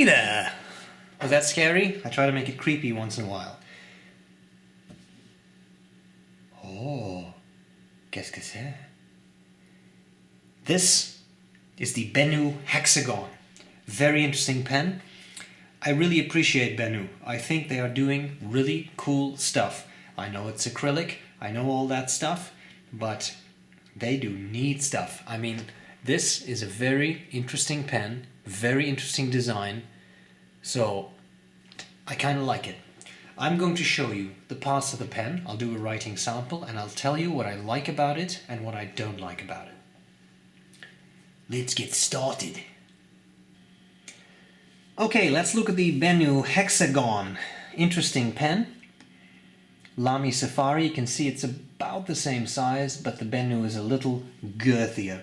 Hey there! Was that scary? I try to make it creepy once in a while. Oh, qu'est-ce que c'est? This is the BENU Hexagon. Very interesting pen. I really appreciate BENU. I think they are doing really cool stuff. I know it's acrylic, I know all that stuff, but they do neat stuff. I mean, this is a very interesting pen, very interesting design, so I kind of like it. I'm going to show you the parts of the pen. I'll do a writing sample and I'll tell you what I like about it and what I don't like about it. Let's get started. Okay, let's look at the BENU Hexagon. Interesting pen. Lamy Safari, you can see it's about the same size, but the BENU is a little girthier.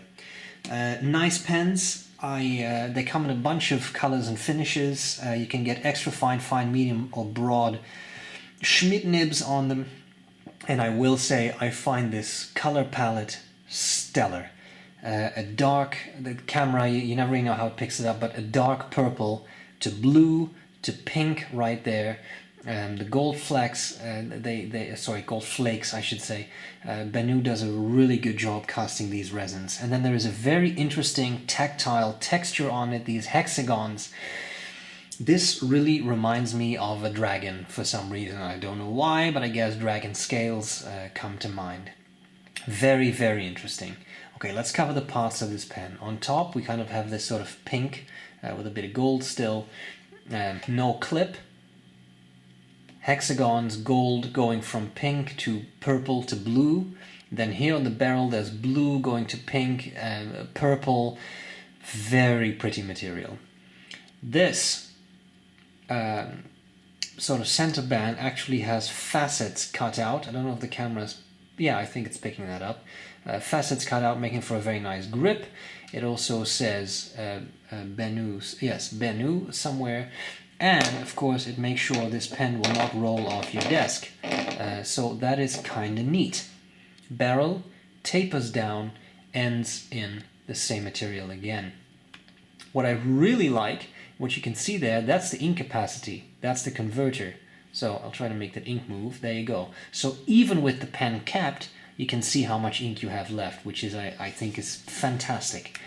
Nice pens. They come in a bunch of colors and finishes. You can get extra fine, fine, medium or broad Schmidt nibs on them. And I will say I find this color palette stellar. A dark, the camera, you never really know how it picks it up, but a dark purple to blue to pink right there. The gold flecks, gold flakes I should say. BENU does a really good job casting these resins. And then there is a very interesting tactile texture on it, these hexagons. This really reminds me of a dragon for some reason. I don't know why, but I guess dragon scales come to mind. Very, very interesting. Okay, let's cover the parts of this pen. On top we kind of have this sort of pink with a bit of gold still. No clip. Hexagons, gold going from pink to purple to blue. Then here on the barrel there's blue going to pink and purple. Very pretty material. This sort of center band actually has facets cut out. I don't know if the camera's... yeah, I think it's picking that up. Facets cut out, making for a very nice grip. It also says BENU, yes, BENU somewhere. And of course it makes sure this pen will not roll off your desk. So that is kind of neat. Barrel tapers down, ends in the same material again. What I really like, what you can see there, that's the ink capacity. That's the converter. So I'll try to make that ink move. There you go. So even with the pen capped, you can see how much ink you have left, which is, I think, is fantastic.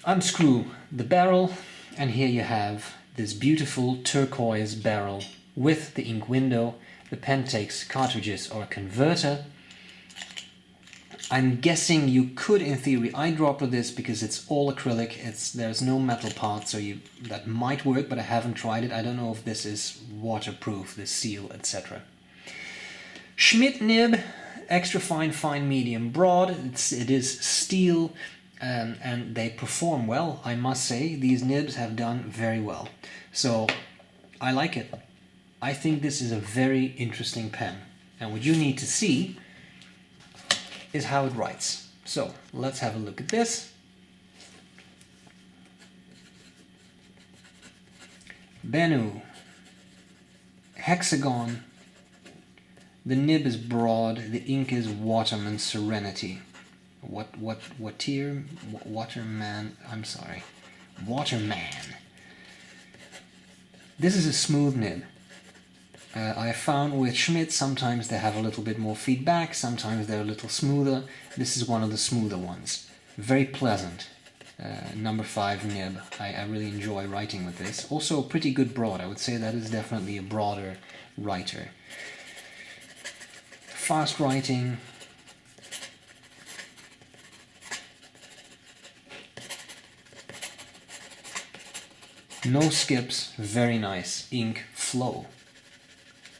Unscrew the barrel, and here you have this beautiful turquoise barrel with the ink window. The pen takes cartridges or a converter. I'm guessing you could, in theory, eyedropper this because it's all acrylic. There's no metal part, so that might work, but I haven't tried it. I don't know if this is waterproof, this seal, etc. Schmidt nib, extra fine, fine, medium, broad. It is steel, and they perform well, I must say. These nibs have done very well. So I like it. I think this is a very interesting pen. And what you need to see is how it writes. So let's have a look at this. BENU Hexagon. The nib is broad, the ink is Waterman Serenity. Waterman, I'm sorry. Waterman. This is a smooth nib. I found with Schmidt sometimes they have a little bit more feedback, sometimes they're a little smoother. This is one of the smoother ones. Very pleasant. Number 5 nib. I really enjoy writing with this. Also a pretty good broad. I would say that is definitely a broader writer. Fast writing. No skips, very nice ink flow.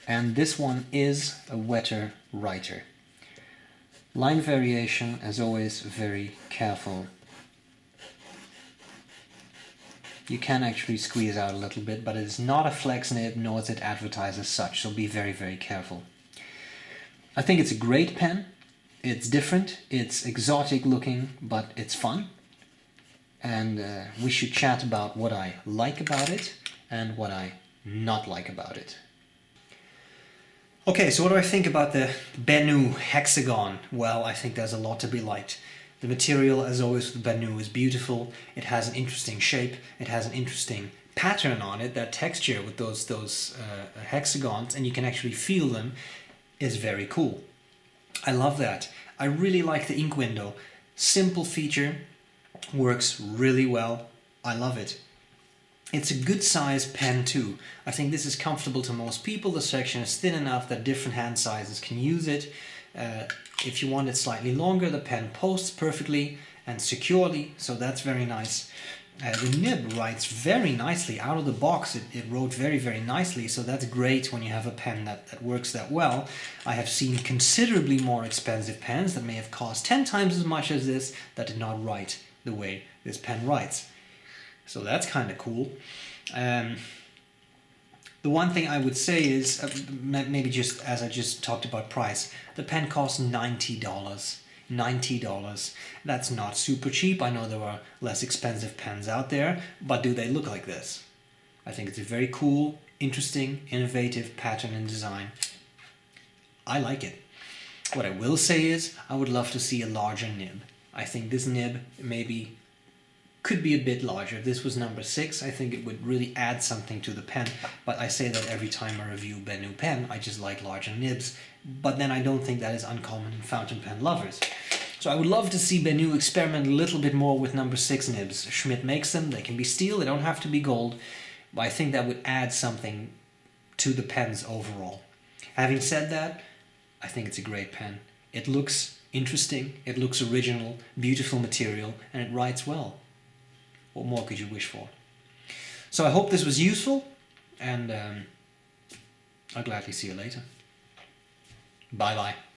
And this one is a wetter writer. Line variation, as always, very careful. You can actually squeeze out a little bit, but it is not a flex nib, nor is it advertised as such, so be very, very careful. I think it's a great pen. It's different, it's exotic looking, but it's fun. And we should chat about what I like about it and what I not like about it. Okay, so what do I think about the BENU Hexagon? Well, I think there's a lot to be liked. The material, as always with BENU, is beautiful. It has an interesting shape. It has an interesting pattern on it. That texture with those hexagons, and you can actually feel them, is very cool. I love that. I really like the ink window. Simple feature, works really well. I love it. It's a good size pen too. I think this is comfortable to most people. The section is thin enough that different hand sizes can use it. If you want it slightly longer, the pen posts perfectly and securely, so that's very nice. The nib writes very nicely out of the box. It wrote very, very nicely, so that's great when you have a pen that works that well. I have seen considerably more expensive pens that may have cost 10 times as much as this that did not write the way this pen writes. So that's kind of cool. The one thing I would say is, maybe just as I just talked about price, the pen costs $90. $90. That's not super cheap. I know there are less expensive pens out there, but do they look like this? I think it's a very cool, interesting, innovative pattern and design. I like it. What I will say is, I would love to see a larger nib. I think this nib maybe could be a bit larger. If this was number 6, I think it would really add something to the pen, but I say that every time I review BENU pen. I just like larger nibs, but then I don't think that is uncommon in fountain pen lovers. So I would love to see BENU experiment a little bit more with number 6 nibs. Schmidt makes them, they can be steel, they don't have to be gold, but I think that would add something to the pens overall. Having said that, I think it's a great pen. It looks interesting, it looks original, beautiful material, and it writes well. What more could you wish for? So I hope this was useful, and I'll gladly see you later. Bye bye.